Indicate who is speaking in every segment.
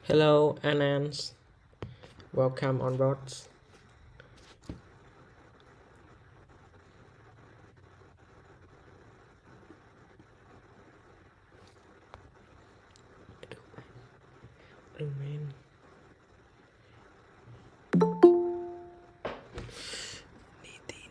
Speaker 1: Hello, Anans. Welcome on board. Aduh, men. Nitin.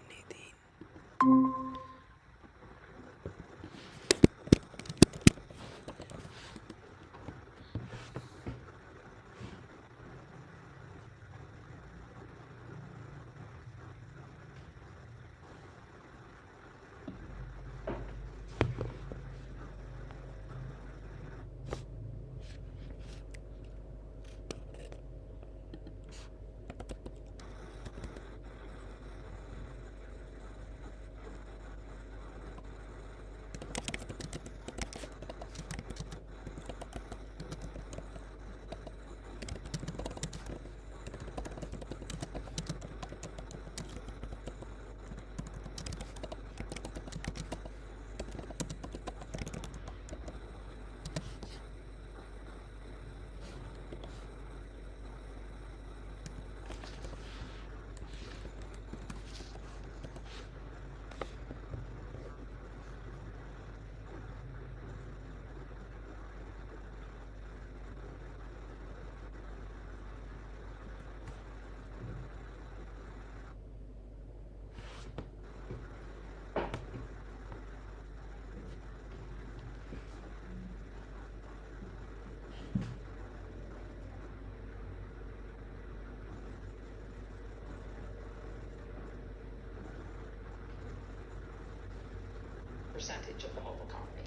Speaker 2: Percentage of the whole economy.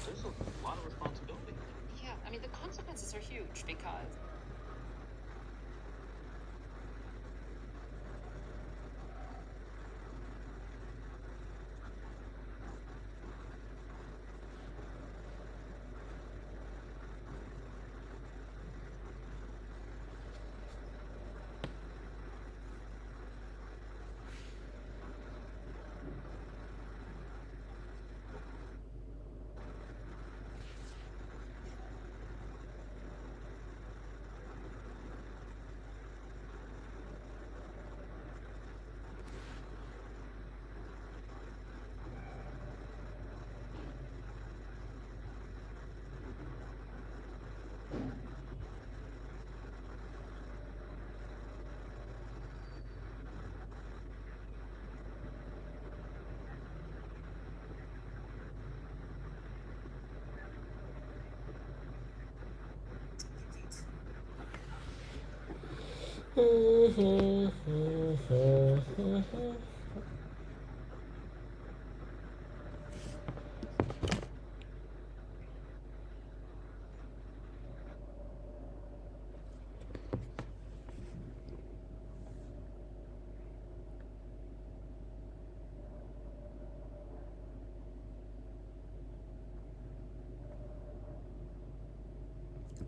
Speaker 3: There's a lot of responsibility.
Speaker 2: Yeah, I mean, the consequences are huge because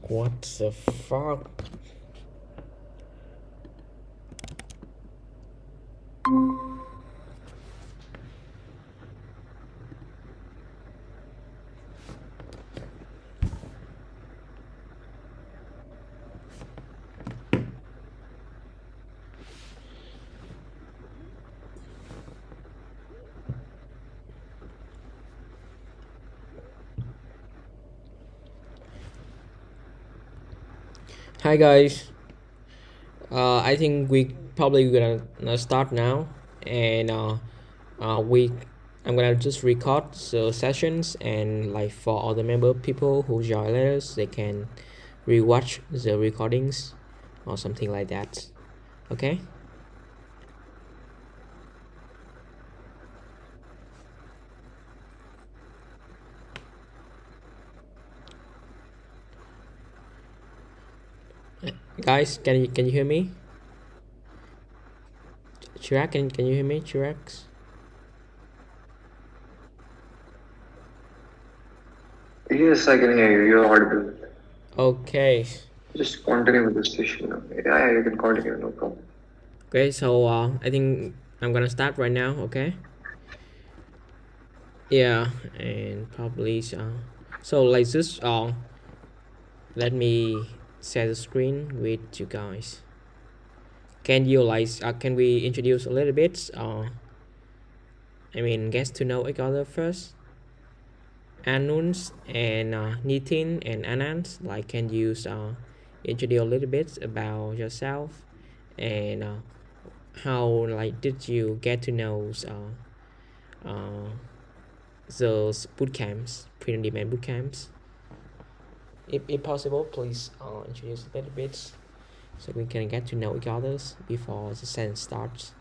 Speaker 1: What the fuck? Hi guys. I think we probably gonna start now, and I'm gonna just record the sessions, and like for all the member people who join us, they can rewatch the recordings or something like that. Okay. Guys, can you hear me? Chirac, can you hear me, Chirac?
Speaker 4: Yes, I can hear you. You're audible.
Speaker 1: Okay.
Speaker 4: Just continue with the session. Yeah, you can continue. No problem.
Speaker 1: Okay, so I think I'm gonna start right now. Okay. Yeah, and probably so like this. Let me share the screen with you guys. Can you like can we introduce a little bit? Get to know each other first. Anuns and Nitin and Anand, like, can you introduce a little bit about yourself and how like did you get to know uh, those boot camps, print on demand boot camps? If possible, please introduce a little bit so we can get to know each other before the session starts.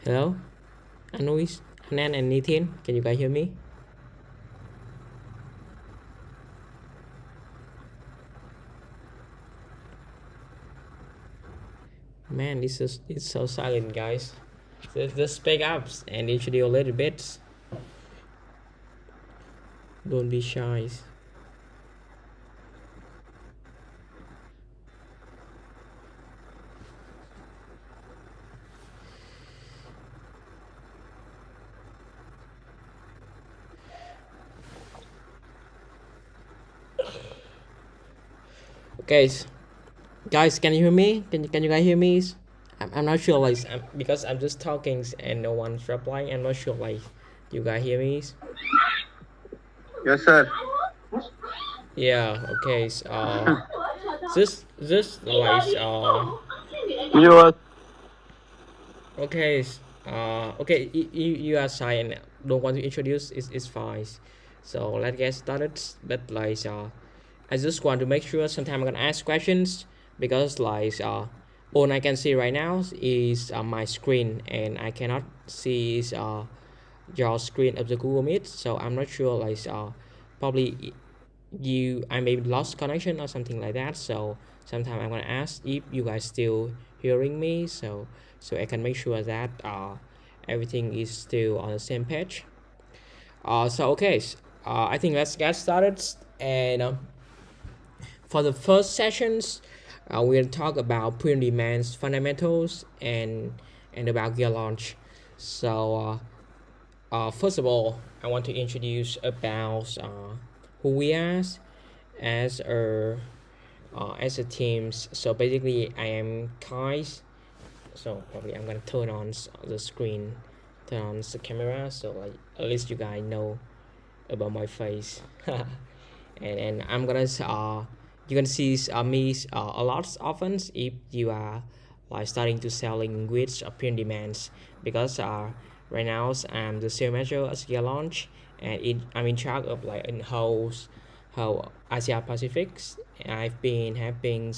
Speaker 1: Hello, Anuis, Anand, and Nitin. Can you guys hear me? Man, it's so silent, guys. Just speak up and introduce a little bit. Don't be shy. Okay, guys, can you hear me? Can you guys hear me? I'm not sure, like, because I'm just talking and no one's replying. I'm not sure, like, you guys hear me?
Speaker 4: Yes, sir.
Speaker 1: Yeah. Okay. Just like
Speaker 4: You
Speaker 1: okay. Okay. You are shy and don't want to introduce. It's fine. So let's get started. But like I just want to make sure. Sometimes I'm gonna ask questions because like all I can see right now is my screen and I cannot see your screen of the Google Meet. So I'm not sure like probably I may lost connection or something like that. So sometimes I'm gonna ask if you guys still hearing me. So I can make sure that everything is still on the same page. So okay. I think let's get started and. For the first sessions, we'll talk about print demands fundamentals and about Gearlaunch. So first of all, I want to introduce about who we are as a team. So basically, I am Kai. So probably I'm gonna turn on the screen, turn on the camera, so like at least you guys know about my face. And I'm gonna you can see me a lot often if you are like starting to selling with print demands because right now I'm the sales manager at Gearlaunch and I'm in charge of like in whole Asia Pacific. I've been helping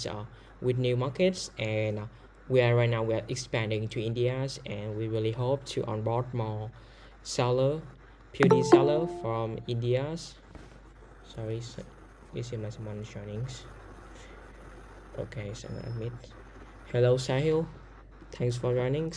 Speaker 1: with new markets and we are right now we are expanding to India and we really hope to onboard more seller, POD seller from India. Sorry, it seems like someone is joining. Okay, so I'm gonna admit. Hello, Sahil. Thanks for joining.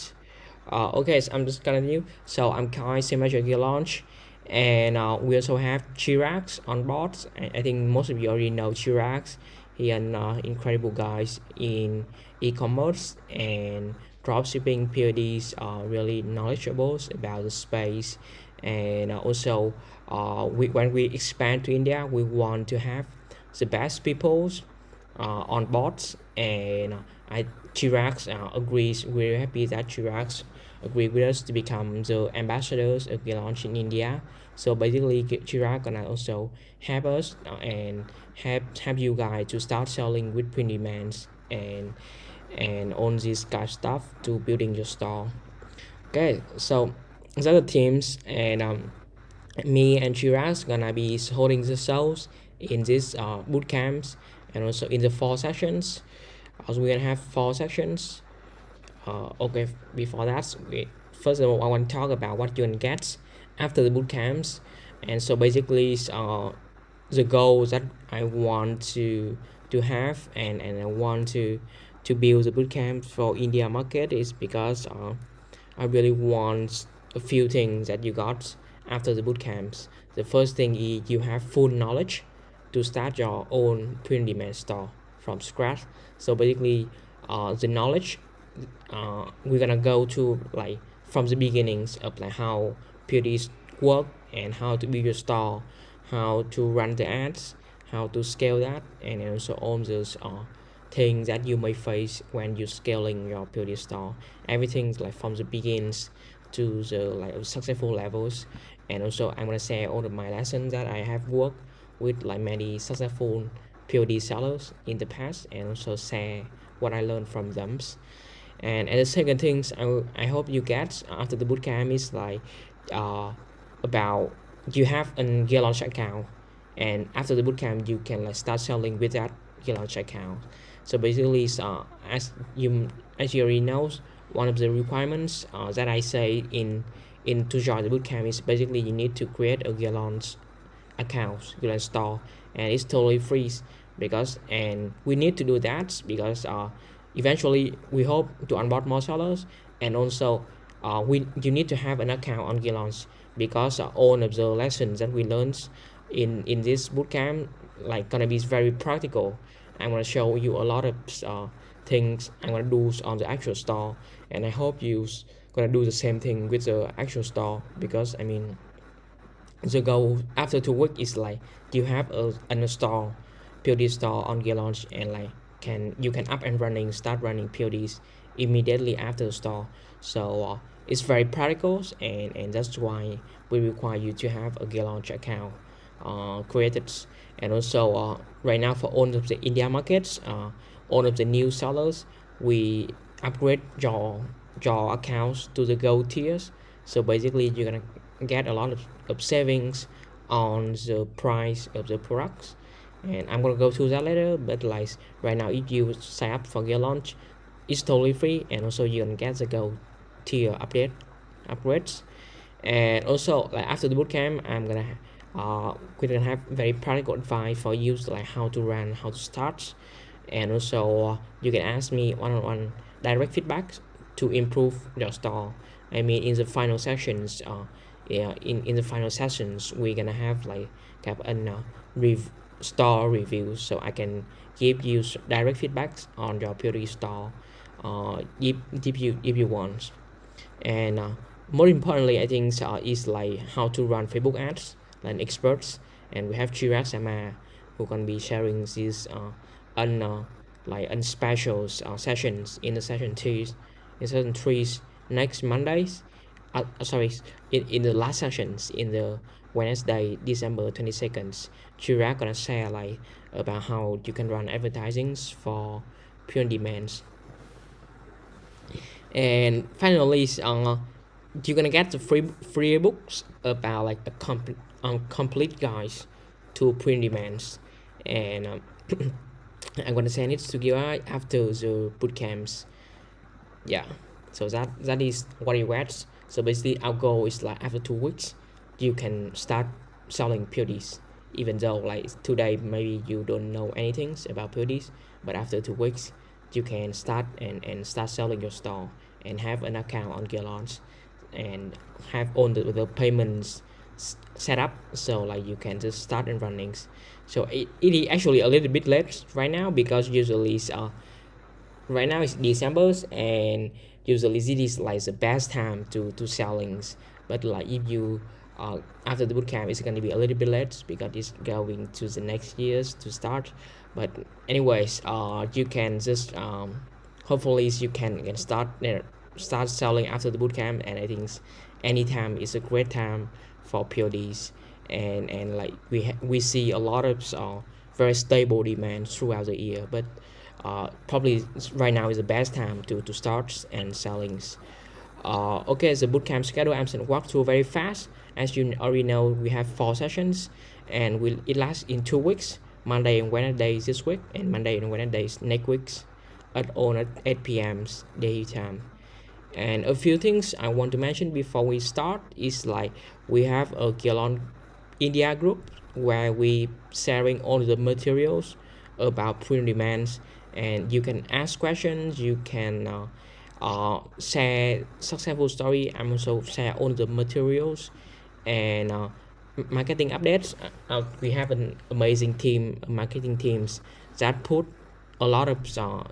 Speaker 1: Okay, so I'm just continue. So I'm Kai, Signature Gearlaunch, and we also have Chirax on board. I think most of you already know Chirax. He an incredible guys in e-commerce and dropshipping. PODs are really knowledgeable about the space, and also when we expand to India, we want to have the best people on board and I Chirax agrees. We're happy that Chirax agreed with us to become the ambassadors of Gearlaunch in India. So basically, Chirax gonna also help us and help you guys to start selling with print demands and all this kind of stuff to building your store. Okay, so these are the teams and me and Chirax gonna be holding the shows in this boot camps and also in the 4 sessions. Also, we're gonna have 4 sessions. Okay, before that, first of all, I want to talk about what you can get after the boot camps. And so basically, the goals that I want to have and I want to build the boot camp for India market is because I really want a few things that you got after the boot camps. The first thing is you have full knowledge to start your own print-on-demand store from scratch. So basically, the knowledge we're gonna go to like from the beginnings of like how PODs work and how to build your store, how to run the ads, how to scale that, and also all those things that you may face when you're scaling your POD store. Everything like from the beginnings to the like successful levels. And also I'm gonna share all of my lessons that I have worked with like many successful POD sellers in the past, and also share what I learned from them. And the second things I hope you get after the bootcamp is like about you have a Gearlaunch account, and after the bootcamp you can like start selling with that Gearlaunch account. So basically as you already know, one of the requirements that I say in to join the bootcamp is basically you need to create a Gearlaunch account, Gearlaunch store, and it's totally free because and we need to do that because eventually we hope to onboard more sellers, and also you need to have an account on Gearlaunch because all of the lessons that we learned in this bootcamp like gonna be very practical. I'm gonna show you a lot of things I'm gonna do on the actual store, and I hope you gonna do the same thing with the actual store because I mean the goal after 2 weeks is like you have a store POD store on Gearlaunch, and like you can up and running start running PODs immediately after the store. So it's very practical, and that's why we require you to have a Gearlaunch account created. And also right now for all of the India markets, all of the new sellers, we upgrade your accounts to the gold tiers. So basically you're gonna get a lot of savings on the price of the products, and I'm gonna go through that later. But like right now, if you sign up for Gearlaunch, it's totally free, and also you can get the gold tier upgrades. And also like after the bootcamp, we're gonna have very practical advice for you like how to run, how to start, and also you can ask me one-on-one direct feedback to improve your store. I mean in the final sessions, yeah, in the final sessions we're gonna have like kind of store review, so I can give you direct feedbacks on your POD store if you want. And more importantly I think is like how to run Facebook ads like experts, and we have Chirag Sama who can be sharing these unspecial sessions in the session 3 next Mondays, sorry, in the last sessions in the Wednesday December 22nd. Chirag gonna share like about how you can run advertisings for pure demands. And finally you're gonna get the free books about like a complete guides to print demands, and I'm gonna send it to you after the bootcamps. Yeah, so that is what you get. So basically our goal is like after 2 weeks you can start selling PODs, even though like today maybe you don't know anything about PODs, but after 2 weeks you can start and start selling your store and have an account on Gearlaunch and have all the payments set up, so like you can just start and running. So it is actually a little bit late right now because usually right now it's December, and usually this is like the best time to sellings. But like if you after the bootcamp it's gonna be a little bit late because it's going to the next years to start. But anyways you can just hopefully you can start selling after the bootcamp, and I think anytime is a great time for PODs, and like we see a lot of very stable demand throughout the year, but probably right now is the best time to start and selling. Okay, the bootcamp schedule I'm going to walk through very fast. As you already know, we have 4 sessions, and it lasts in 2 weeks, Monday and Wednesday this week, and Monday and Wednesday next week at 8 p.m. daily time. And a few things I want to mention before we start is like we have a Gearlaunch India group where we sharing all the materials about print demands, and you can ask questions, you can share successful story. I'm also share all the materials, and marketing updates. We have an amazing team, marketing teams that put a lot of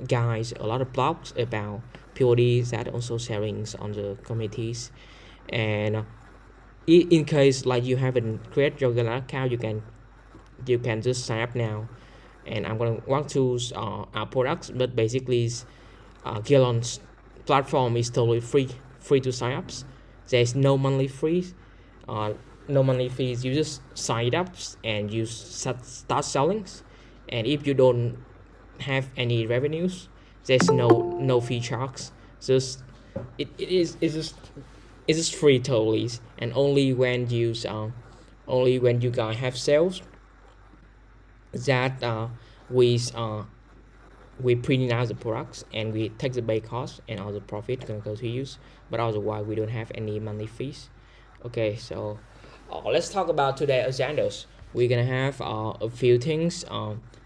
Speaker 1: guys, a lot of blogs about POD that also sharing on the communities. And in case like you haven't created your Gearlaunch account, you can just sign up now. And I'm gonna walk through our products, but basically Gearlaunch platform is totally free to sign up. There's no monthly fees, uh, no monthly fees. You just sign up and you start selling. And if you don't have any revenues, there's no fee charge. Just it's just free totally. And only when you guys have sales that we printing out the products and we take the base cost and all the profit gonna go to use, but otherwise we don't have any monthly fees. Okay, so let's talk about today's agendas. We're gonna have a few things.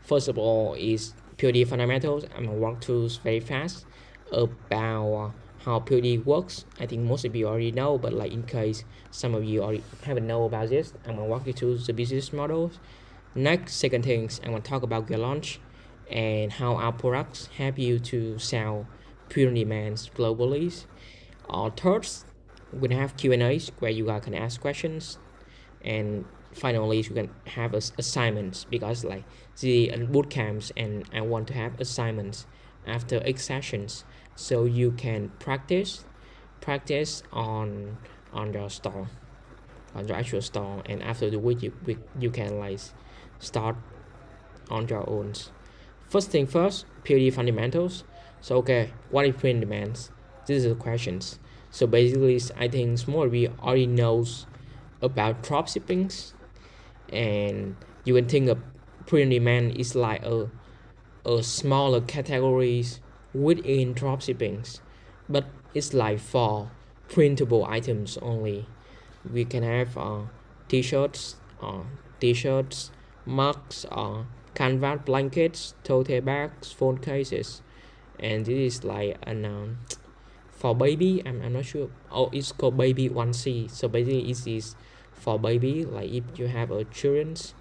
Speaker 1: First of all is POD fundamentals. I'm gonna walk through very fast about how POD works. I think most of you already know, but like in case some of you already haven't know about this, I'm gonna walk you through the business models. Next, second things, I'm gonna talk about Gearlaunch and how our products help you to sell print demands globally. Third, we're gonna have Q&As where you guys can ask questions, and finally you can have assignments because like the boot camps, and I want to have assignments after each sessions so you can practice on your store, on your actual store, and after the week you can like start on your own. First thing first, POD fundamentals. So okay, what is print demands? This is the questions. So basically, I think more of you already knows about drop shippings, and you can think of print demand is like a smaller categories within drop shippings, but it's like for printable items only. We can have t-shirts, t-shirts, mugs, canvas blankets, tote bags, phone cases, and this is like an for baby. I'm not sure. Oh, it's called baby onesie. So basically, it is for baby. Like if you have a children's,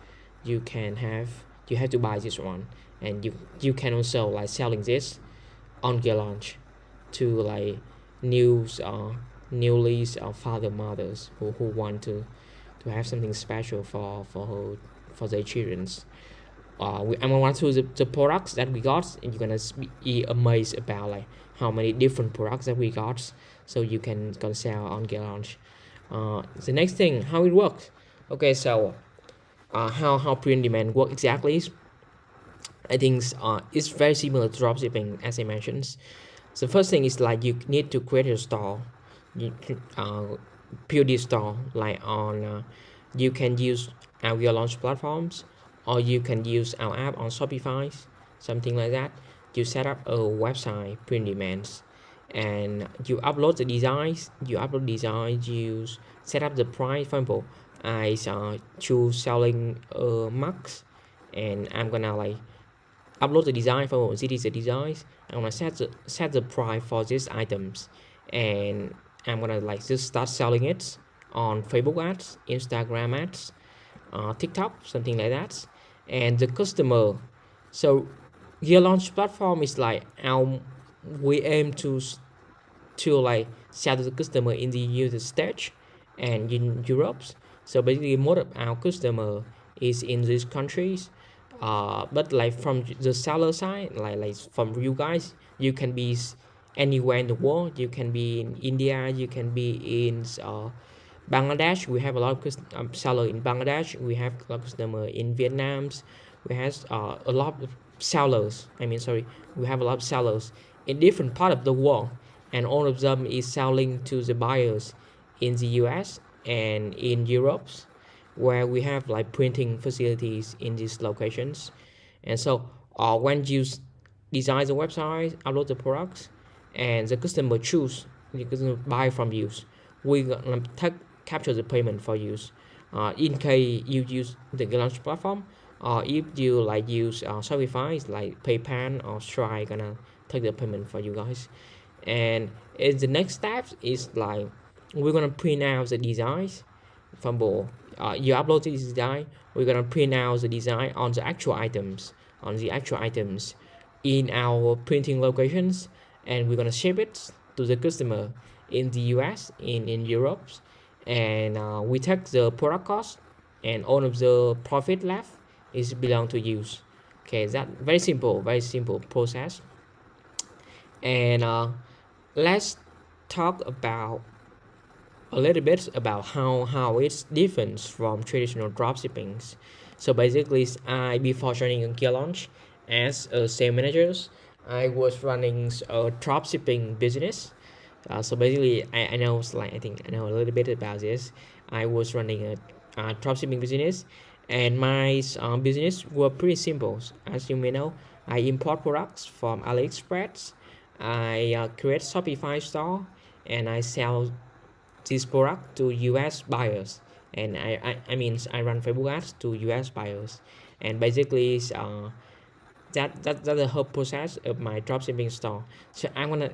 Speaker 1: you have to buy this one, and you can also like selling this on Gearlaunch to like news newly father mothers who want to have something special for their children's. I'm gonna run through the products that we got, and you're gonna be amazed about like how many different products that we got, so you can sell on Gearlaunch. The next thing, how it works. Okay, so how print demand work exactly. I think it's very similar to dropshipping as I mentioned. The first thing is like you need to create a store, POD store, like on you can use our Gearlaunch platforms, or you can use our app on Shopify, something like that. You set up a website, print demands, and you upload the designs. You set up the price. For example, I choose selling mugs, and I'm gonna like upload the design. For example, this is the designs. I'm gonna set the price for these items, and I'm gonna like just start selling it on Facebook ads, Instagram ads, TikTok, something like that. And the customer, so Gearlaunch platform is like we aim to like sell to the customer in the United States and in Europe. So basically, most of our customer is in these countries. But like from the seller side, like from you guys, you can be anywhere in the world. You can be in India, you can be in Bangladesh. We have a lot of seller in Bangladesh. We have a lot of customer in Vietnam. We have a lot of sellers. We have a lot of sellers in different part of the world, and all of them is selling to the buyers in the US and in Europe, where we have like printing facilities in these locations. And so when you design the website, upload the products, and the customer choose, the customer buy from you, we gonna capture the payment for you. In case you use the Gearlaunch platform, or if you like use Shopify, like PayPal or Stripe, gonna take the payment for you guys. And the next step is like we're gonna print out the designs, For example, you upload this design, we're gonna print out the design on the actual items, in our printing locations, and we're gonna ship it to the customer in the US, in Europe, and we take the product cost, and all of the profit left is belong to you. Okay, that very simple process. And let's talk about a little bit about how it's different from traditional dropshipping. So basically, before joining Gearlaunch as a sales manager, I was running a dropshipping business. So basically, I know like I think I know a little bit about this. I was running a dropshipping business, and my business were pretty simple. As you may know, I import products from AliExpress. I create Shopify store, and I sell this product to US buyers. And I run Facebook ads to US buyers. And basically that's the whole process of my dropshipping store. So I'm gonna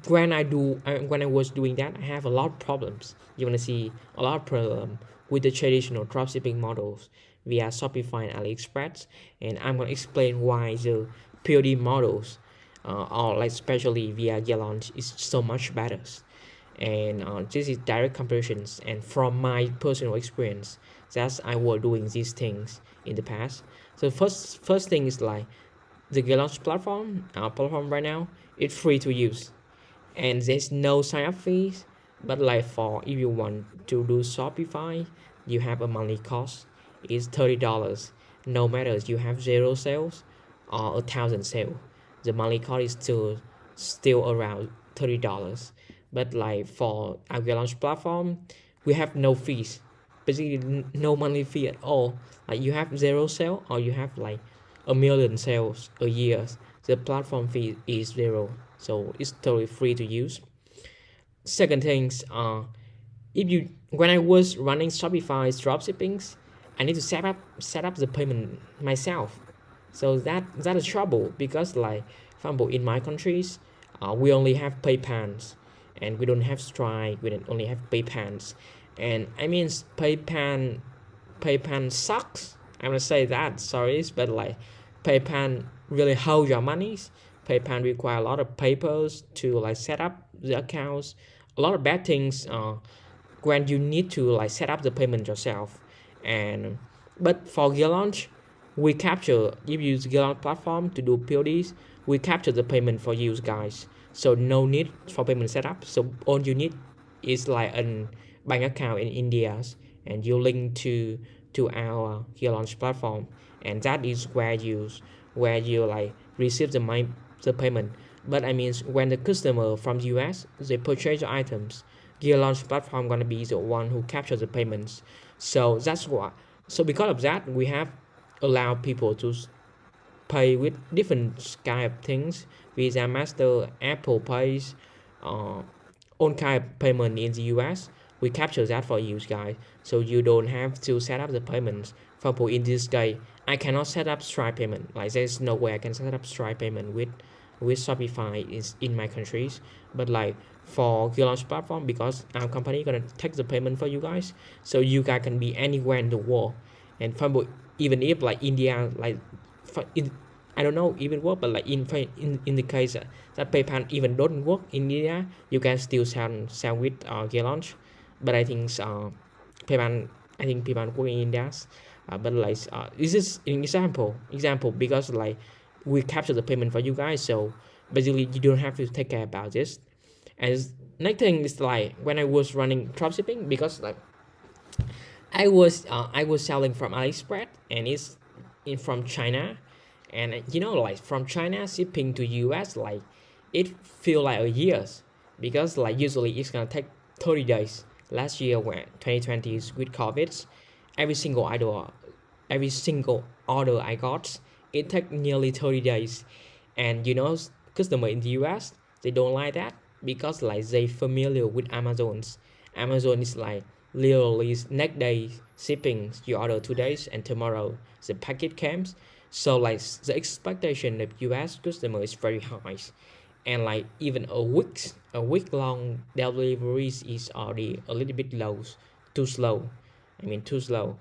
Speaker 1: when I was doing that, I have a lot of problems. You wanna see a lot of problem with the traditional dropshipping models via Shopify and AliExpress, and I'm gonna explain why the POD models, or like especially via Gearlaunch, is so much better. And this is direct comparisons, and from my personal experience, that I was doing these things in the past. So first thing is like the Gearlaunch platform. Our platform right now, it's free to use, and there's no sign up fees. But like for if you want to do Shopify, you have a monthly cost. It's $30. No matter you have 0 sales or 1,000 sales, the monthly cost is still around $30. But like for our launch platform, we have no fees, basically no monthly fee at all. Like you have 0 sale or you have like a million sales a year, the platform fee is 0, so it's totally free to use. Second things are, if you when I was running Shopify's dropshippings, I need to set up the payment myself. So that is trouble, because like for example in my countries, we only have PayPal, and we don't have Stripe. We don't only have PayPal, and I mean PayPal sucks. I'm gonna say that, sorry, but like PayPal really hold your money. PayPal require a lot of papers to like set up the accounts. A lot of bad things when you need to like set up the payment yourself. And but for Gearlaunch, we capture, if you use Gearlaunch platform to do PODs, we capture the payment for you guys. So no need for payment setup. So all you need is like a bank account in India, and you link to our Gearlaunch platform, and that is where you like receive the payment. But I mean when the customer from the US, they purchase the items, Gearlaunch platform gonna be the one who captures the payments. So that's why. So because of that, we have allowed people to pay with different kind of things: Visa, Master, Apple Pays, all kind of payment in the US. We capture that for you guys, so you don't have to set up the payments. For example, in this case, I cannot set up Stripe payment. Like there's no way I can set up Stripe payment with Shopify is in my countries. But like for Gearlaunch platform, because our company gonna take the payment for you guys, so you guys can be anywhere in the world. And for example, even if like India, like I don't know even work, but like in the case that PayPal even don't work in India, you can still sell with Gearlaunch. But I think PayPal I think PayPal work in India. But like this is an example because like we capture the payment for you guys, so basically you don't have to take care about this. And next thing is like when I was running dropshipping, because like I was selling from AliExpress, and it's from China, and like from China shipping to US, like it feel like a years, because like usually it's gonna take 30 days. Last year when 2020 is with COVID, every single order I got, it took nearly 30 days. And customer in the US, they don't like that, because like they familiar with Amazon is like literally next day shipping. You order 2 days and tomorrow the packet comes. So like the expectation of US customer is very high, and like even a week long deliveries is already a little bit low too slow. Too slow.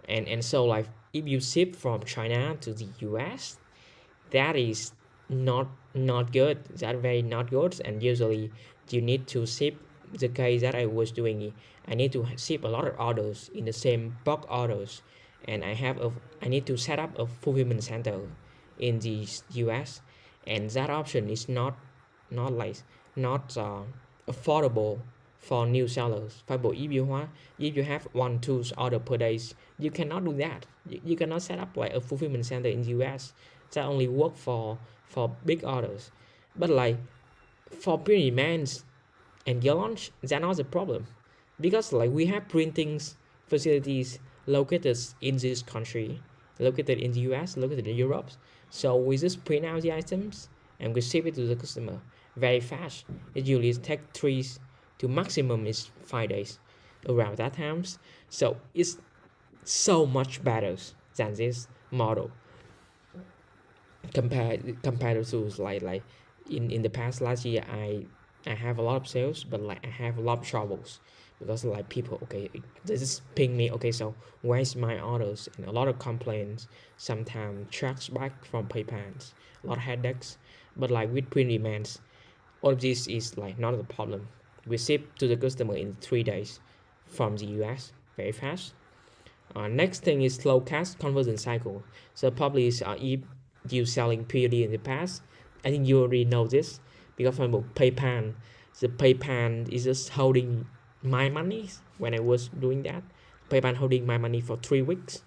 Speaker 1: And so like if you ship from China to the US, that is not good. That very not good. And usually you need to ship, the case that I was doing, I need to ship a lot of orders in the same bulk orders, and I need to set up a fulfillment center in the US, and that option is not like not affordable for new sellers. For example, if you have 1-2 order per day, you cannot do that. You cannot set up like a fulfillment center in the US. That only work for big orders. But like for print demands and Gearlaunch, that's not the problem, because like we have printing facilities located in this country, located in the US, located in Europe. So we just print out the items and we ship it to the customer very fast. It usually takes 3 to maximum is 5 days around that times. So it's so much better than this model compared to like in the past last year. I have a lot of sales, but like I have a lot of troubles because like people, okay, they just ping me, okay, so where's my orders, and a lot of complaints, sometimes charge back from PayPal, a lot of headaches. But like with print demands, all of this is like not a problem. We ship to the customer in 3 days from the US, very fast. Next thing is slow cash conversion cycle. So probably if you selling POD in the past, I think you already know this, because for example PayPal, the PayPal is just holding my money. When I was doing that, PayPal holding my money for 3 weeks,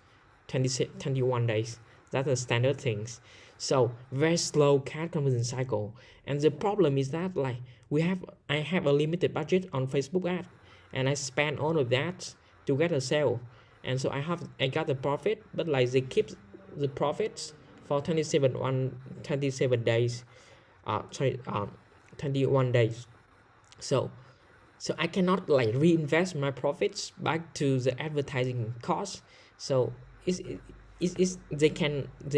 Speaker 1: 21 days. That's the standard things. So very slow cash conversion cycle. And the problem is that like I have a limited budget on Facebook ad, and I spend all of that to get a sale, and so I got the profit, but like they keep the profits for 27 days, 21 days. So I cannot like reinvest my profits back to the advertising cost. So they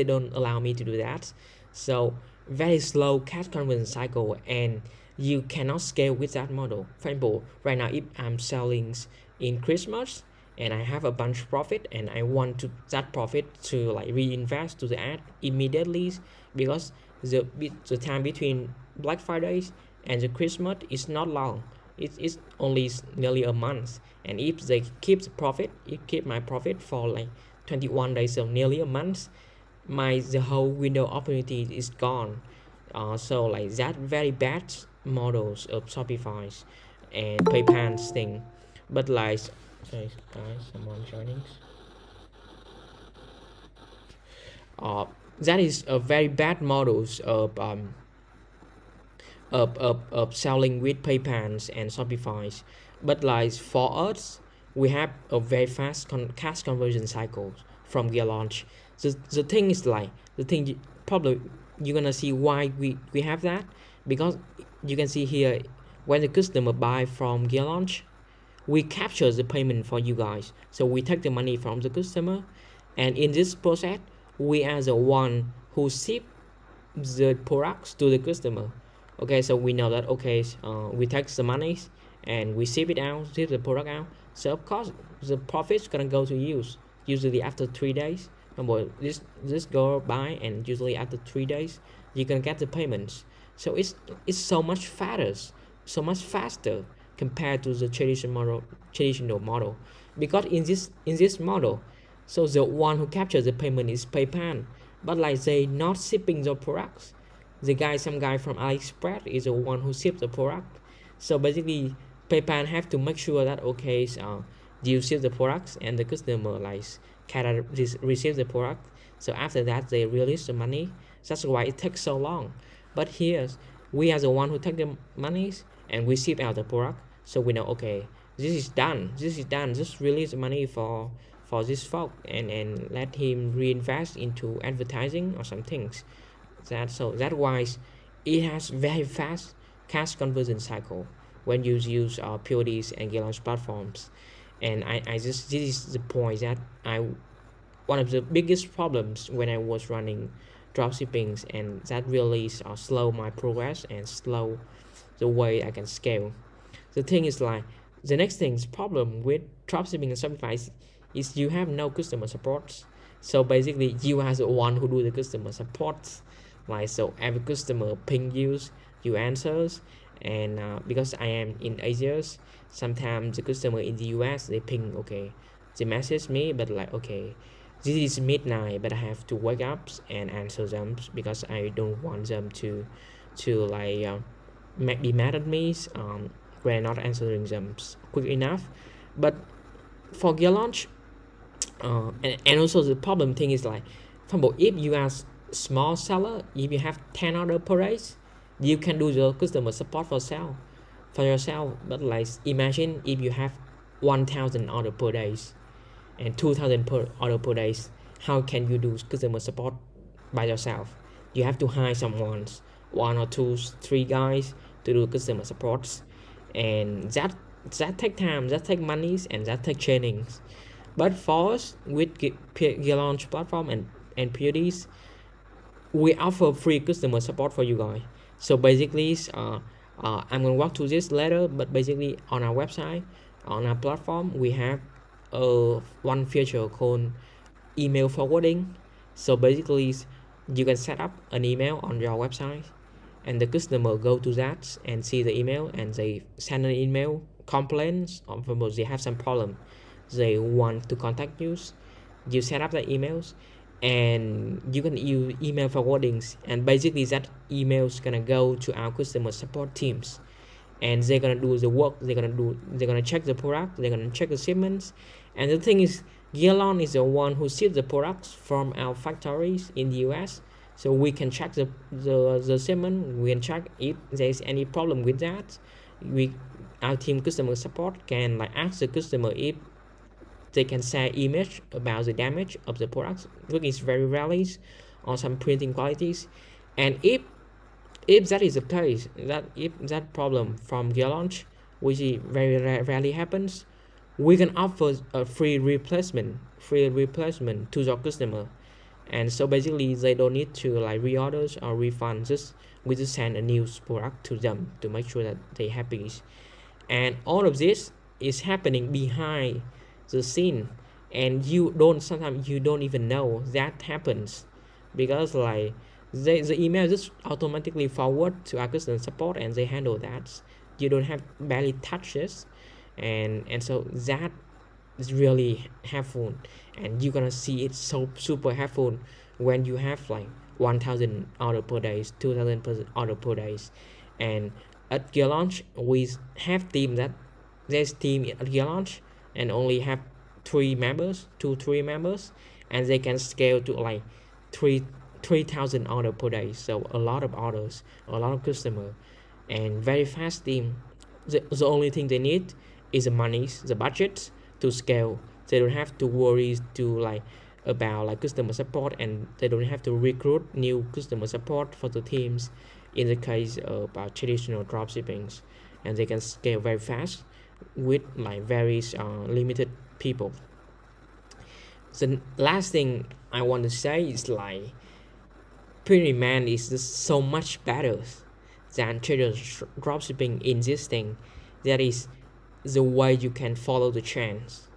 Speaker 1: don't allow me to do that. So very slow cash conversion cycle, and you cannot scale with that model. For example, right now if I'm selling in Christmas and I have a bunch of profit, and I want to that profit to like reinvest to the ad immediately, because the time between Black Fridays and the Christmas is not long. It's only nearly a month, and if they keep my profit for like 21 days, so nearly a month, the whole window opportunity is gone. So like that very bad models of Shopify and PayPal's thing. But like, sorry guys, someone joining. That is a very bad models of selling with PayPal and Shopify. But like for us, we have a very fast cash conversion cycle from Gearlaunch. The thing is like, probably you're gonna see why we have that, because you can see here, when the customer buy from Gearlaunch, we capture the payment for you guys. So we take the money from the customer, and in this process we are the one who ship the products to the customer. Okay, so we know that, okay, we take the money and we ship the product out. So of course the profit's gonna go to you usually after 3 days. This go by, and usually after 3 days you can get the payments. So it's so much faster compared to the traditional model, because in this model, so the one who captures the payment is PayPal, but like they not shipping the products. Some guy from AliExpress is the one who ships the product. So basically PayPal have to make sure that, okay, you ship the products and the customer like can receive the product. So after that they release the money. That's why it takes so long. But here we are the one who take the money and we ship out the product. So we know, okay, this is done. Just release the money for this folk, and let him reinvest into advertising or some things. That why it has very fast cash conversion cycle when you use PODs and Gearlaunch platforms. And this is the point that one of the biggest problems when I was running dropshipping, and that really slow my progress and slow the way I can scale. The thing is like, The next thing's problem with dropshipping and Shopify is you have no customer support. So basically, you are the one who do the customer support. Like, so every customer ping you answers, and because I am in Asia, sometimes the customer in the US they ping, okay, they message me, but like, okay, this is midnight, but I have to wake up and answer them because I don't want them to like be mad at me when not answering them quick enough. But for Gearlaunch, and also the problem thing is like, for example, if you are small seller, if you have 10 order per day, you can do your customer support for yourself. But like, imagine if you have 1,000 order per day and 2,000 per order per day, how can you do customer support by yourself? You have to hire someone, 1 or 2, 3 guys to do customer supports, and that take time, that take money, and that take trainings. But for us, with Gearlaunch platform and PODs, we offer free customer support for you guys. So basically, I'm gonna walk through this later, but basically on our website, on our platform, we have one feature called email forwarding. So basically, you can set up an email on your website, and the customer go to that and see the email, and they send an email complaints, or for example, they have some problem, they want to contact you. You set up the emails, and you can use email forwardings, and basically that email's gonna go to our customer support teams, and they're gonna do the work. They're gonna check the product, they're gonna check the shipments. And the thing is, Gearlaunch is the one who ships the products from our factories in the US, so we can check the shipment. We can check if there's any problem with that. Our team customer support can like ask the customer if they can share image about the damage of the products, which is very rarely, or some printing qualities. And if that is the case, that if that problem from Gearlaunch, which is very rarely happens, we can offer a free replacement to your customer. And so basically, they don't need to like reorders or refund. We just send a new product to them to make sure that they happy. And all of this is happening behind the scene, and sometimes you don't even know that happens, because like the email just automatically forward to our customer support, and they handle that. You don't have barely touch this, and so that is really helpful, and you're gonna see it so super helpful when you have like 1,000 order per day, 2,000 order per day. And at Gearlaunch, we have team that there's team at Gearlaunch and only have 3 members, 2-3 members, and they can scale to like 3,000 order per day. So a lot of orders, a lot of customer, and very fast team. The only thing they need is the money, the budget to scale. They don't have to worry to like about like customer support, and they don't have to recruit new customer support for the teams in the case of traditional dropshipping, and they can scale very fast with like very limited people. The last thing I want to say is like printondemand is just so much better than traditional dropshipping in this thing. That is the way you can follow the trends.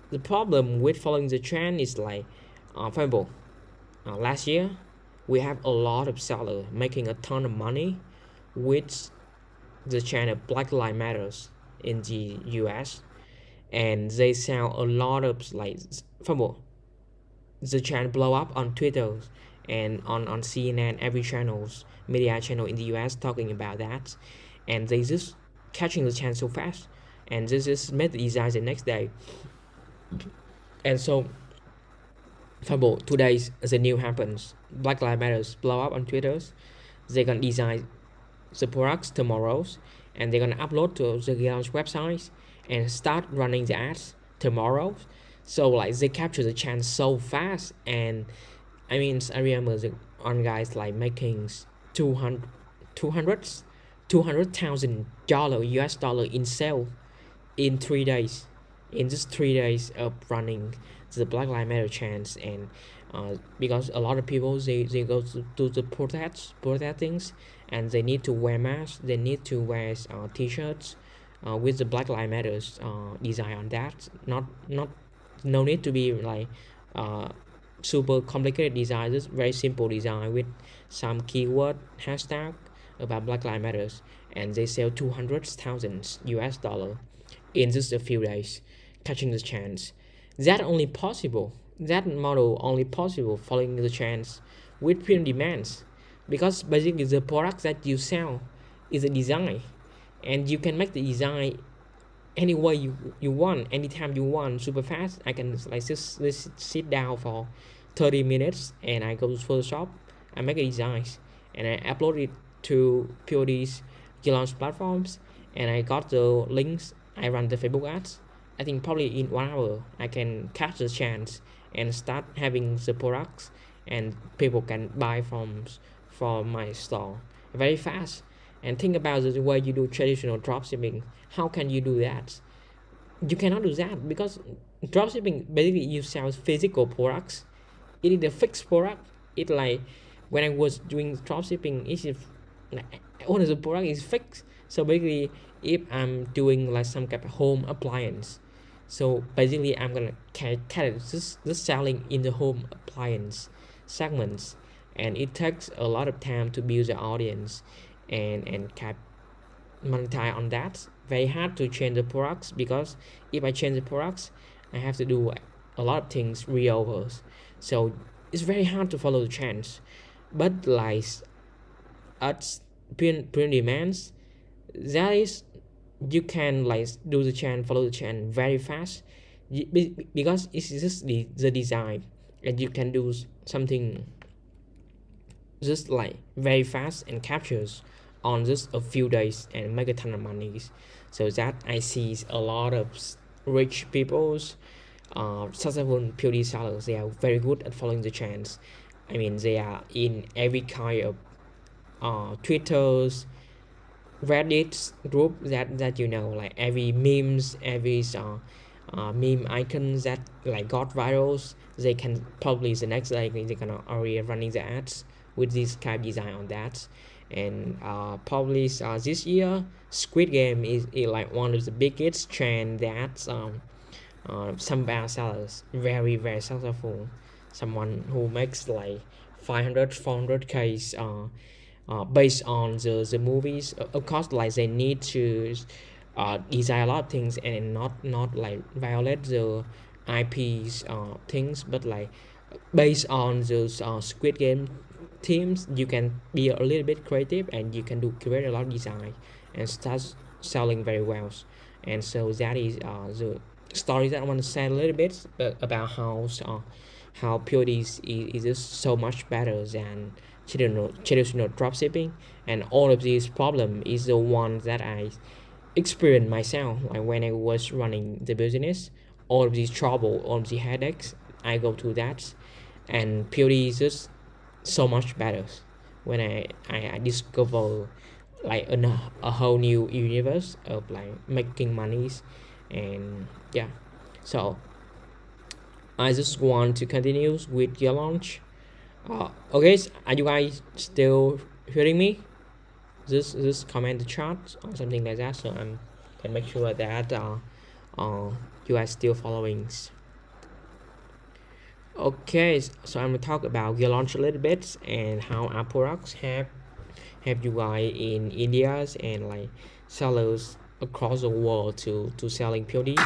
Speaker 1: The problem with following the trend is like, for example, last year we have a lot of sellers making a ton of money with the channel Black Lives Matters in the US, and they sell a lot of like, for example, the channel blow up on Twitter and on CNN, every media channel in the US talking about that, and they just catching the chance so fast, and this is made the design the next day. And so, for example, today the new happens, Black Lives Matters blow up on Twitter, they're gonna design the products tomorrow, and they're gonna upload to the Gearlaunch website and start running the ads tomorrow. So like they capture the chance so fast. And I mean, I remember the on guys like making $200,000 US dollar in sale in 3 days, in just 3 days of running the Black Lives Matter chance. And because a lot of people they go to the protestings, and they need to wear masks, they need to wear t-shirts with the Black Lives Matters design on that. No need to be like super complicated design, just very simple design with some keyword hashtag about Black Lives Matters, and they sell 200,000 US dollar in just a few days, catching the chance. That only possible. That model only possible following the chance with print demands, because basically the product that you sell is a design, and you can make the design any way you want, anytime you want, super fast. I can like just sit down for 30 minutes and I go to Photoshop, I make a designs, and I upload it to POD's Gearlaunch platforms, and I got the links. I run the Facebook ads. I think probably in 1 hour I can catch the chance and start having the products, and people can buy from my store very fast. And think about the way you do traditional dropshipping. How can you do that? You cannot do that, because dropshipping basically you sell physical products. It is a fixed product. It like when I was doing dropshipping, it's like all of the product is fixed. So basically, if I'm doing like some kind of home appliance, so basically I'm gonna just selling in the home appliance segments, and it takes a lot of time to build the audience and monetize on that. Very hard to change the products, because if I change the products, I have to do a lot of things reovers. So it's very hard to follow the trends. But like at print demands, that is, you can like do the trend, follow the trend very fast, because it's just the design, and you can do something just like very fast and captures on just a few days and make a ton of money. So that I see a lot of rich people's successful POD sellers. They are very good at following the trends. I mean, they are in every kind of Twitter's, Reddit group that you know, like every memes, every meme icons that like got virals, they can probably the next day they're gonna already running the ads with this kind of design on that. And probably this year Squid Game is like one of the biggest trend that some bad sellers very successful, someone who makes like 400k based on the movies. Of course, like they need to design a lot of things and not like violate the IP's things, but like based on those Squid Game teams, you can be a little bit creative and you can create a lot of design and start selling very well. And so that is the story that I want to say a little bit about how POD is just so much better than traditional dropshipping. And all of these problem is the one that I experienced myself, like when I was running the business. All of these trouble, all of the headaches, I go through that, and POD is just so much better when I discover like a whole new universe of like making monies. And yeah, so I just want to continue with Gearlaunch. Okay, are you guys still hearing me? Just comment the chat or something like that, so I can make sure that you guys still following. Okay, so I'm gonna talk about Gearlaunch a little bit and how our products have you guys in India and like sellers across the world to selling PODs.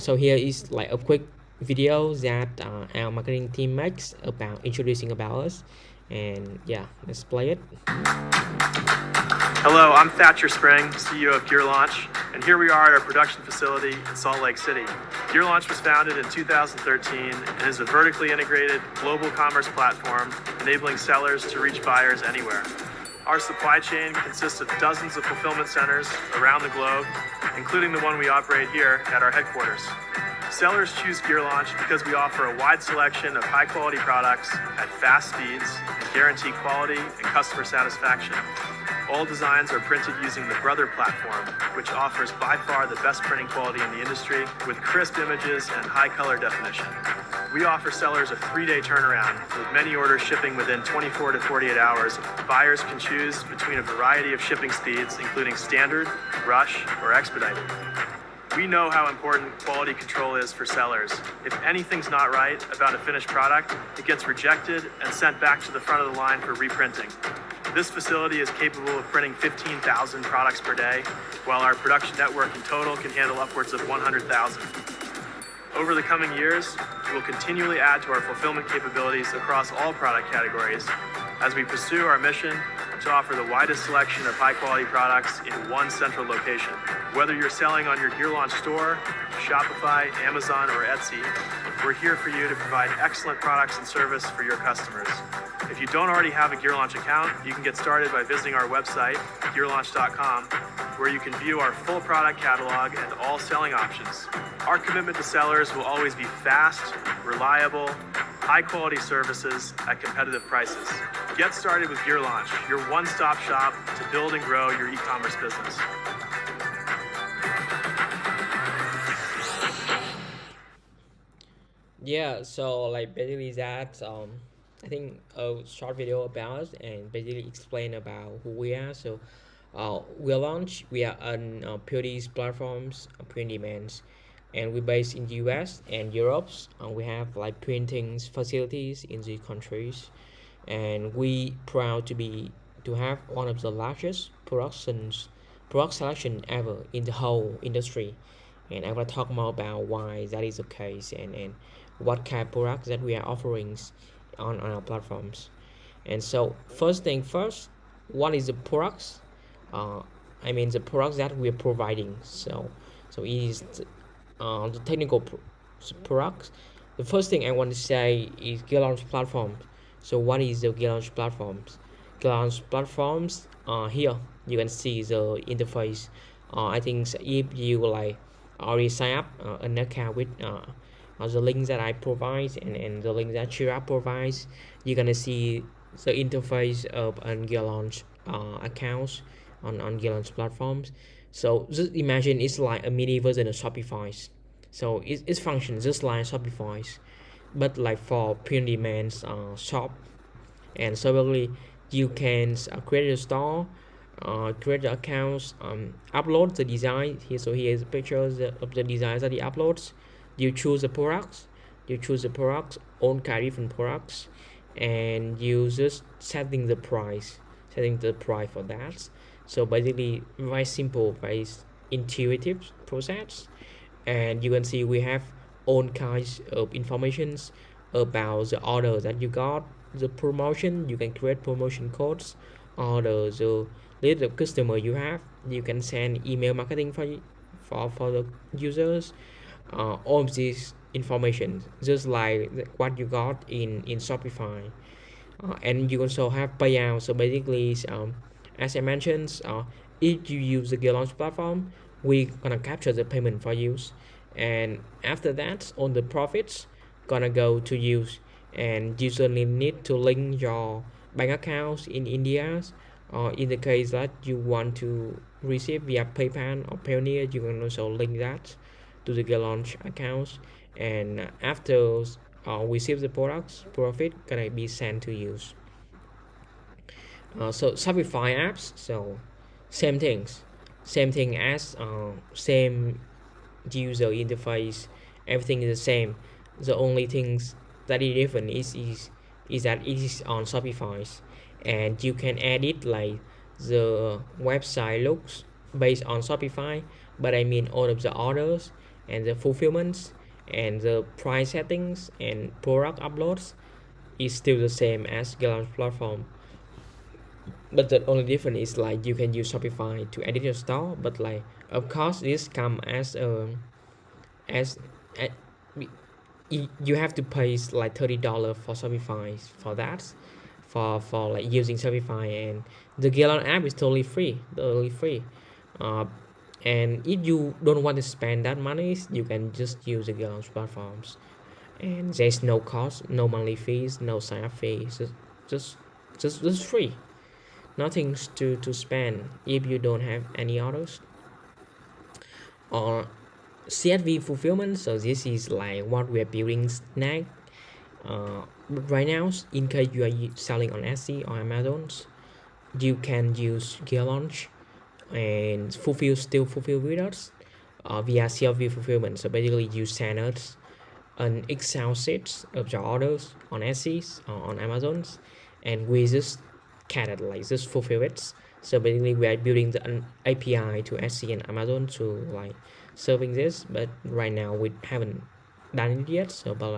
Speaker 1: So here is like a quick video that our marketing team makes about introducing about us, and yeah, let's play it.
Speaker 5: Hello, I'm Thatcher Spring, CEO of Gearlaunch, and here we are at our production facility in Salt Lake City. Gearlaunch was founded in 2013 and is a vertically integrated global commerce platform enabling sellers to reach buyers anywhere. Our supply chain consists of dozens of fulfillment centers around the globe, including the one we operate here at our headquarters. Sellers choose Gearlaunch because we offer a wide selection of high-quality products at fast speeds and guarantee quality and customer satisfaction. All designs are printed using the Brother platform, which offers by far the best printing quality in the industry with crisp images and high color definition. We offer sellers a 3-day turnaround, with many orders shipping within 24 to 48 hours. Buyers can choose between a variety of shipping speeds, including standard, rush, or expedited. We know how important quality control is for sellers. If anything's not right about a finished product, it gets rejected and sent back to the front of the line for reprinting. This facility is capable of printing 15,000 products per day, while our production network in total can handle upwards of 100,000. Over the coming years, we'll continually add to our fulfillment capabilities across all product categories as we pursue our mission to offer the widest selection of high-quality products in one central location. Whether you're selling on your Gearlaunch store, Shopify, Amazon, or Etsy, we're here for you to provide excellent products and service for your customers. If you don't already have a Gearlaunch account, you can get started by visiting our website, gearlaunch.com, where you can view our full product catalog and all selling options. Our commitment to sellers will always be fast, reliable, high-quality services at competitive prices. Get started with Gearlaunch, your one-stop shop to build and grow your e-commerce business.
Speaker 1: Yeah, so like basically that I think a short video about us and basically explain about who we are. So Gearlaunch, we are on POD's platforms, print demands, and we're based in the US and Europe. We have like printing facilities in the countries, and we proud to have one of the largest product selection ever in the whole industry. And I will talk more about why that is the case, and what kind of products that we are offering on our platforms. And so first thing first, what is the products? I mean the products that we are providing. So it is the technical products. The first thing I want to say is Gearlaunch platform. So what is the Gearlaunch platforms? Gearlaunch platforms. Here you can see the interface. I think if you like already sign up an account with the link that I provide and the link that Chira provides, you're gonna see the interface of an Gearlaunch accounts on Gearlaunch platforms. So just imagine it's like a mini version of Shopify. So it functions just like Shopify, but like for print demand shop. And so basically you can create a store, create the accounts, upload the design here. So here's pictures of the designs that he uploads. You choose the products, own different products, and you just setting the price for that. So basically very simple, very intuitive process. And you can see we have all kinds of informations about the order that you got, the promotion. You can create promotion codes, or the list of customer you have. You can send email marketing for the users. All of this information just like what you got in Shopify. And you also have payout. So basically as I mentioned, if you use the Gearlaunch platform, we gonna capture the payment for you, and after that all the profits gonna go to you. And you certainly need to link your bank accounts in India, or in the case that you want to receive via PayPal or Payoneer, you can also link that to the Gearlaunch accounts. And after we receive the profit gonna be sent to you. So Shopify apps, so same thing as same user interface, everything is the same. The only things that is different is that it is on Shopify, and you can edit like the website looks based on Shopify, but I mean all of the orders and the fulfillments and the price settings and product uploads is still the same as Gearlaunch platform. But the only difference is like you can use Shopify to edit your store, but like of course this come as as you have to pay like $30 for Shopify for that, for like using Shopify. And the Gearlaunch app is totally free. And if you don't want to spend that money, you can just use the Gearlaunch platforms, and there's no cost, no monthly fees, no sign up fees. Just free, nothing to spend if you don't have any orders. Or CSV fulfillment. So this is like what we're building next. right now, in case you are selling on Etsy or Amazon, you can use Gearlaunch and still fulfill with us via CLV fulfillment. So basically, you send us an Excel sheet of your orders on Etsy or on Amazon's, and we just just fulfill it. So basically, we are building the API to Etsy and Amazon to like serving this, but right now we haven't done it yet. So but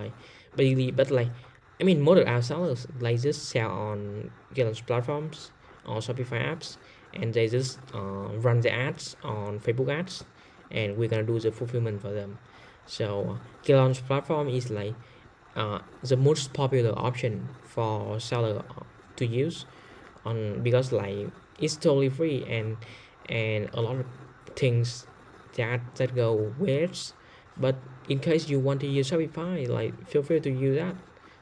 Speaker 1: I mean, most of our sellers like just sell on Gearlaunch platforms or Shopify apps, and they just run the ads on Facebook ads, and we're gonna do the fulfillment for them. So Gearlaunch platform is like the most popular option for seller to use on, because like it's totally free, and a lot of things that go with. But in case you want to use Shopify, like feel free to use that.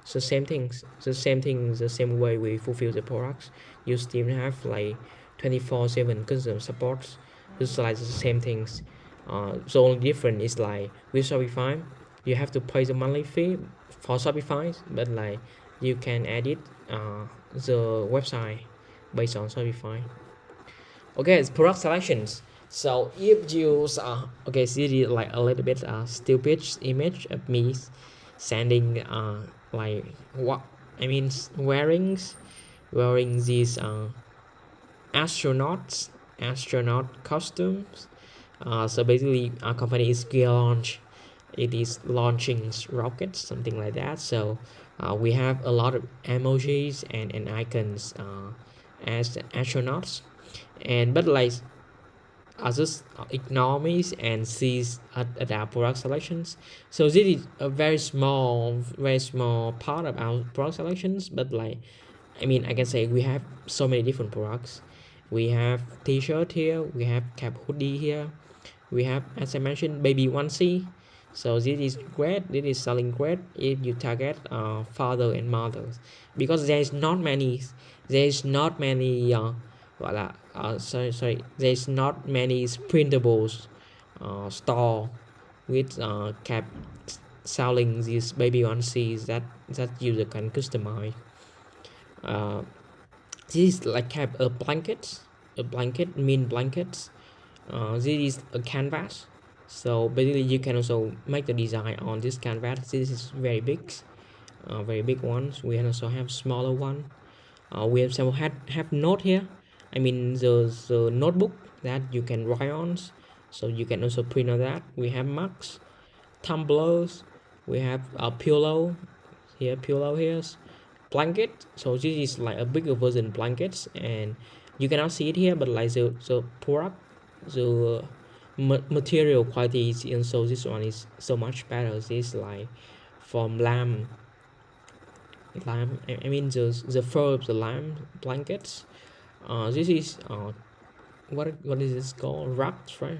Speaker 1: So the same way we fulfill the products, you still have like 24/7 customer support. It's like the same things. The only difference is like with Shopify, you have to pay the monthly fee for Shopify, but like you can edit the website based on Shopify. Okay, it's product selections. So if you okay, see this like a little bit stupid image of me sending like what I mean wearing these astronaut costumes. So basically our company is Gearlaunch. It is launching rockets, something like that. So we have a lot of emojis and icons as astronauts, and but like I just ignore me and sees at our product selections. So this is a very small part of our product selections, but like I mean I can say we have so many different products. We have t-shirt here, we have cap hoodie here, we have, as I mentioned, baby onesie. So this is great, this is selling great if you target father and mothers, because there's not many gọi là there's not many printables store with cap selling these baby onesies that user can customize. This is like cap a blanket mean blankets. This is a canvas, so basically you can also make the design on this canvas. This is very big ones. We also have smaller one. We have some have note here. I mean the notebook that you can write on, so you can also print on that. We have mugs, tumblers, we have a pillow here, blanket. So this is like a bigger version blankets, and you cannot see it here, but like the product, the material quality is, and so this one is so much better. This is like from lamb. I mean the fur of the lamb blankets. This is what is this called? Rugs, right?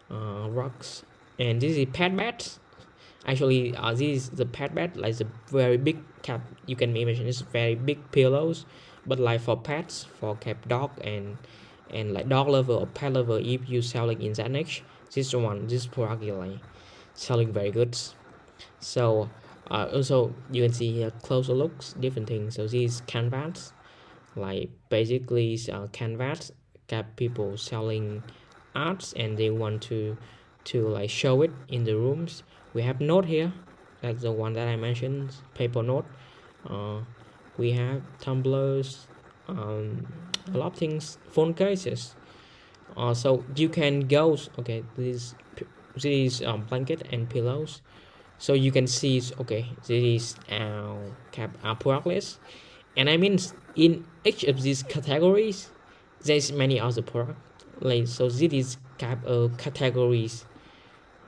Speaker 1: Rugs, and this is pet beds. Actually, this is the pet bed, like the very big cap. You can imagine it's very big pillows, but like for pets, for cap dog and like dog lover or pet lover, if you selling in that niche, this product is like selling very good. So also you can see here closer looks, different things. So this canvas, like basically canvas got people selling arts and they want to like show it in the rooms. We have note here, that's the one that I mentioned, paper note. We have tumblers, a lot of things, phone cases. So you can go, okay, this is blanket and pillows. So you can see, okay, this is our product list, and I mean in each of these categories there's many other products. Like so this is categories,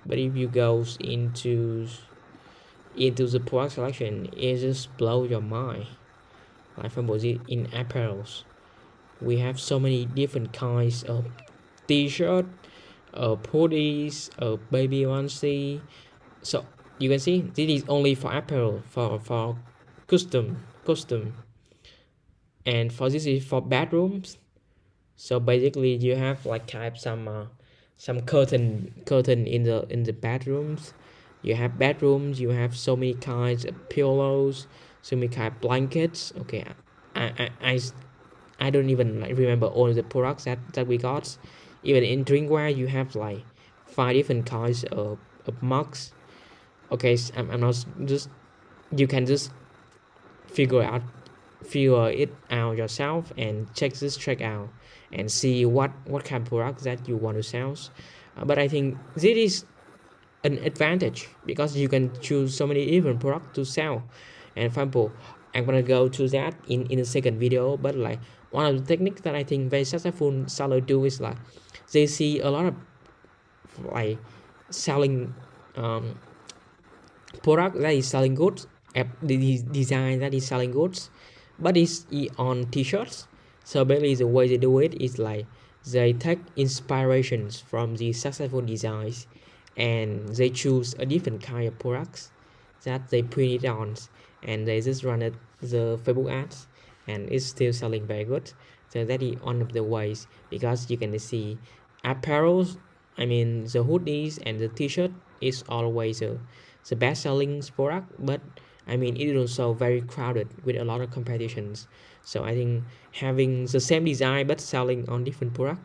Speaker 1: but if you go into the product selection, it just blow your mind. Like for example, in apparels, we have so many different kinds of t-shirt, hoodies, baby onesie. So you can see this is only for apparel, for custom, and for this is for bedrooms. So basically you have like type some curtain in the bedrooms. You have bedrooms, you have so many kinds of pillows, so many kind of blankets. Okay, I don't even like remember all the products that we got. Even in drinkware you have like 5 different kinds of mugs. Okay, so I'm not just, you can just figure it out yourself and check out and see what kind of products that you want to sell. But I think this is an advantage because you can choose so many different products to sell. And for example, I'm gonna go to that in the second video, but like one of the techniques that I think very successful seller do is like they see a lot of like selling product that is selling goods, the design that is selling goods, but it's on t-shirts. So basically the way they do it is like they take inspirations from the successful designs and they choose a different kind of products that they print it on and they just run it the Facebook ads and it's still selling very good. So that is one of the ways, because you can see apparels, I mean the hoodies and the t-shirt is always the best selling product, but I mean it is also very crowded with a lot of competitions. So I think having the same design but selling on different product,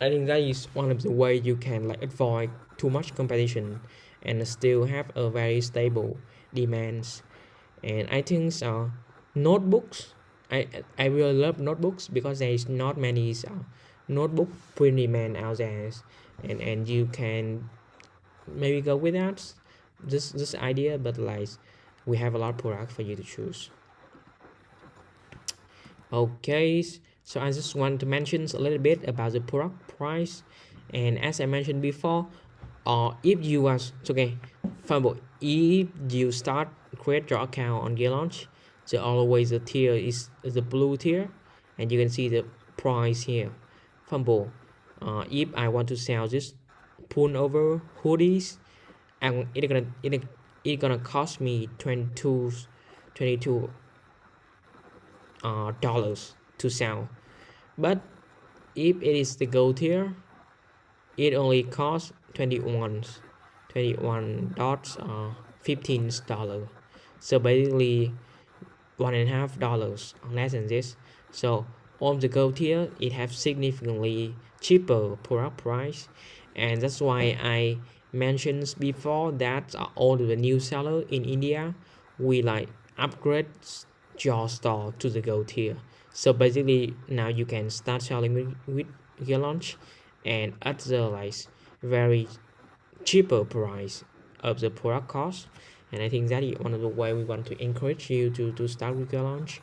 Speaker 1: I think that is one of the way you can like avoid too much competition and still have a very stable demands. And I think notebooks, I really love notebooks because there is not many notebook print demand out there, and you can maybe go without this idea, but like we have a lot of products for you to choose. Okay, so I just want to mention a little bit about the product price. And as I mentioned before, if you are okay, for example, if you start create your account on Gearlaunch, so always the tier is the blue tier, and you can see the price here. For example, if I want to sell this pullover hoodies, and it's gonna cost me 22 dollars to sell. But if it is the gold tier, it only costs 21 dots, $15. So basically $1.50 less than this. So on the gold tier it have significantly cheaper product price, and that's why I mentioned before that all the new seller in India, we like upgrade your store to the gold tier. So basically now you can start selling with Gearlaunch and at the like very cheaper price of the product cost. And I think that is one of the way we want to encourage you to start with Gearlaunch.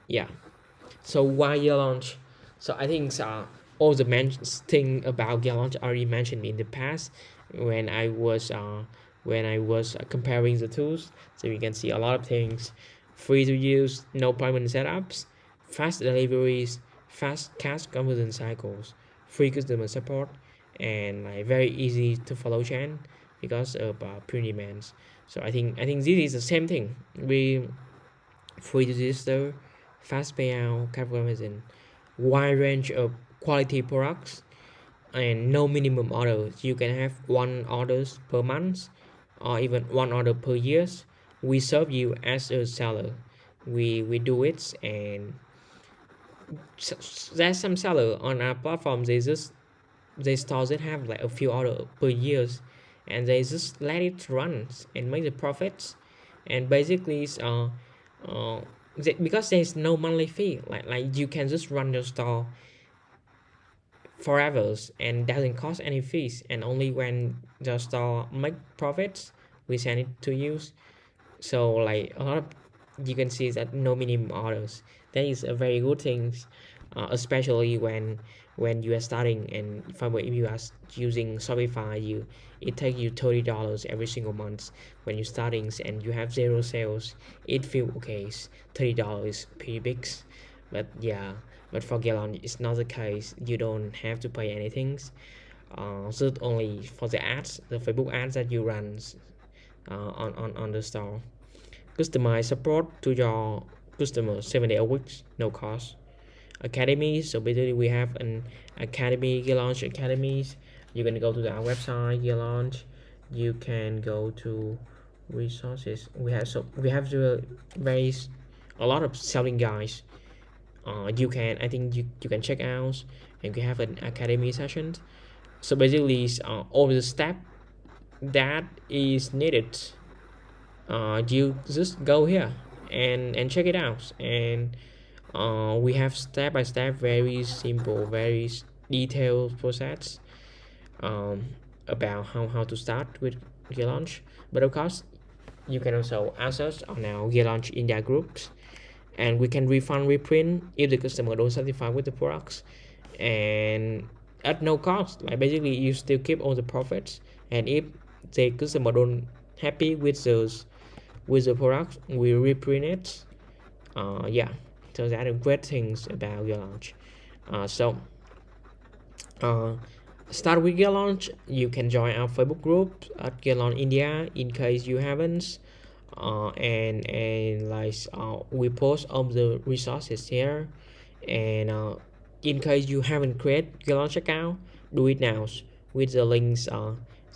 Speaker 1: Yeah, so why Gearlaunch? So I think all the thing about Gearlaunch already mentioned in the past when I was comparing the tools. So you can see a lot of things: free to use, no payment setups, fast deliveries, fast cash conversion cycles, free customer support, and like very easy to follow chain because of print demands. So I think this is the same thing. We free to register, fast payout, cash conversion, wide range of quality products, and no minimum orders. You can have one orders per month or even one order per year. We serve you as a seller. We do it, and there's some seller on our platform, they stores that have like a few orders per year, and they just let it run and make the profits. And basically because there's no monthly fee, like you can just run your store forever and doesn't cost any fees, and only when the store make profits we send it to you. So like a lot of, you can see that no minimum orders. That is a very good thing, especially when you are starting. And if you are using Shopify, it takes you $30 every single month when you're starting and you have zero sales. It feels okay, $30 is pretty big, but yeah. But for Gearlaunch it's not the case. You don't have to pay anything, just only for the ads, the Facebook ads that you run on the store. Customize support to your customers 7 days a week, no cost. Academy, so basically we have an academy, Gearlaunch academies. You can go to our website Gearlaunch, you can go to resources. We have the a lot of selling guides. You can, I think you can check out, and we have an academy session. So basically all the step that is needed, you just go here and check it out. And we have step by step, very simple, very detailed process, um, about how to start with Gearlaunch. But of course, you can also ask us on our Gearlaunch India groups, and we can refund, reprint if the customer don't satisfy with the products, and at no cost. Like basically, you still keep all the profits, and if the customer don't happy with the product, we reprint it. Yeah, so that are great things about Gearlaunch. So start with Gearlaunch. You can join our Facebook group at Gearlaunch India in case you haven't. And like we post all the resources here, and in case you haven't created Gearlaunch account, do it now with the links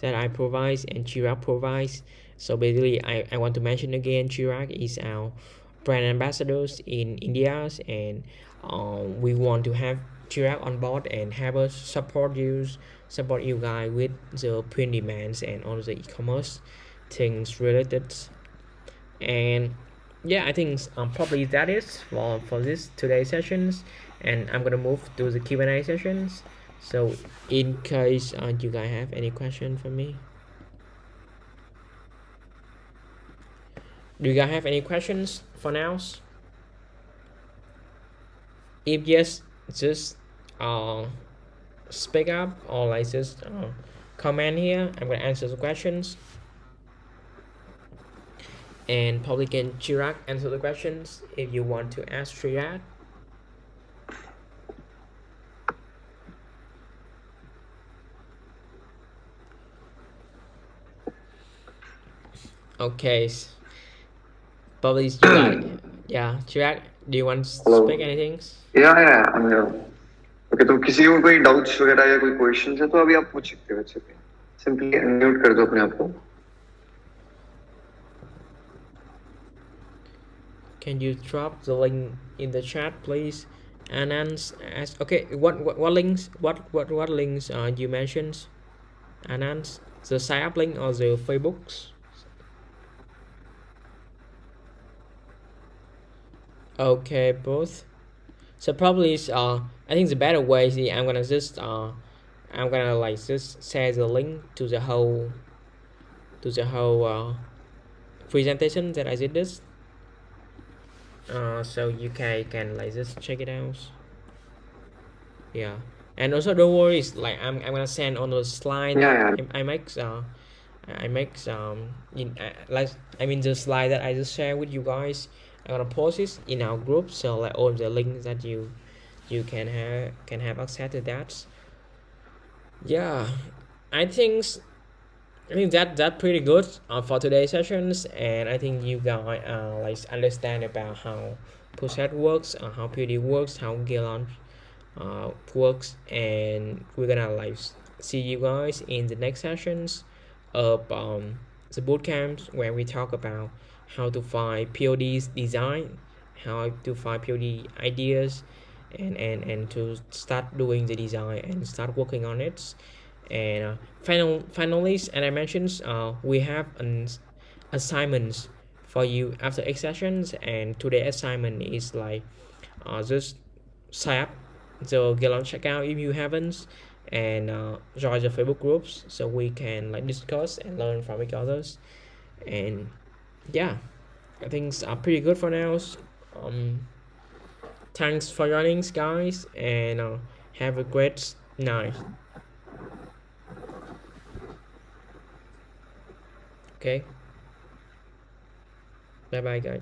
Speaker 1: that I provide and Chirag provides. So basically, I want to mention again, Chirag is our brand ambassadors in India, and we want to have Chirag on board and have us support you guys with the print demands and all the e-commerce things related. And yeah, I think probably that is for this today's sessions, and I'm gonna move to the Q&A sessions. So in case you guys have any question for me, do you guys have any questions for now? If yes, just speak up, or like just comment here. I'm gonna answer the questions, and probably can Chirag answer the questions if you want to ask Chirag. Okay, probably you guys. Yeah, Chirag, do you want to
Speaker 4: Hello.
Speaker 1: speak anything?
Speaker 4: Yeah, I'm here. Okay, तो किसी को कोई doubts वगैरह या कोई question है तो अभी आप पूछ सकते हो अच्छे से. सिंपली अनम्यूट कर दो अपने आप को.
Speaker 1: Can you drop the link in the chat, please? Anand ask. Okay, what links? What links you mentioned? Anand, the sign up link or the Facebooks? Okay, both. So probably I think the better way is I'm gonna like just share the link to the whole presentation that I did this. So you can like just check it out. Yeah, and also don't worry, like I'm gonna send on the slide that I make in like I mean the slide that I just shared with you guys. I'm gonna post it in our group, so like all the links that you can have access to that. Yeah, I think that's pretty good for today's sessions, and I think you guys like understand about how process works, how PD works, how Gearlaunch works, and we're gonna like see you guys in the next sessions of the boot camps where we talk about how to find POD's design, how to find POD ideas, and to start doing the design and start working on it. And finally, and I mentioned we have an assignments for you after X sessions, and today assignment is like just sign up the Gearlaunch account if you haven't, and join the Facebook groups so we can like discuss and learn from each others. And yeah, I think it's pretty good for now. Thanks for joining, guys, and have a great night. Okay, bye bye guys.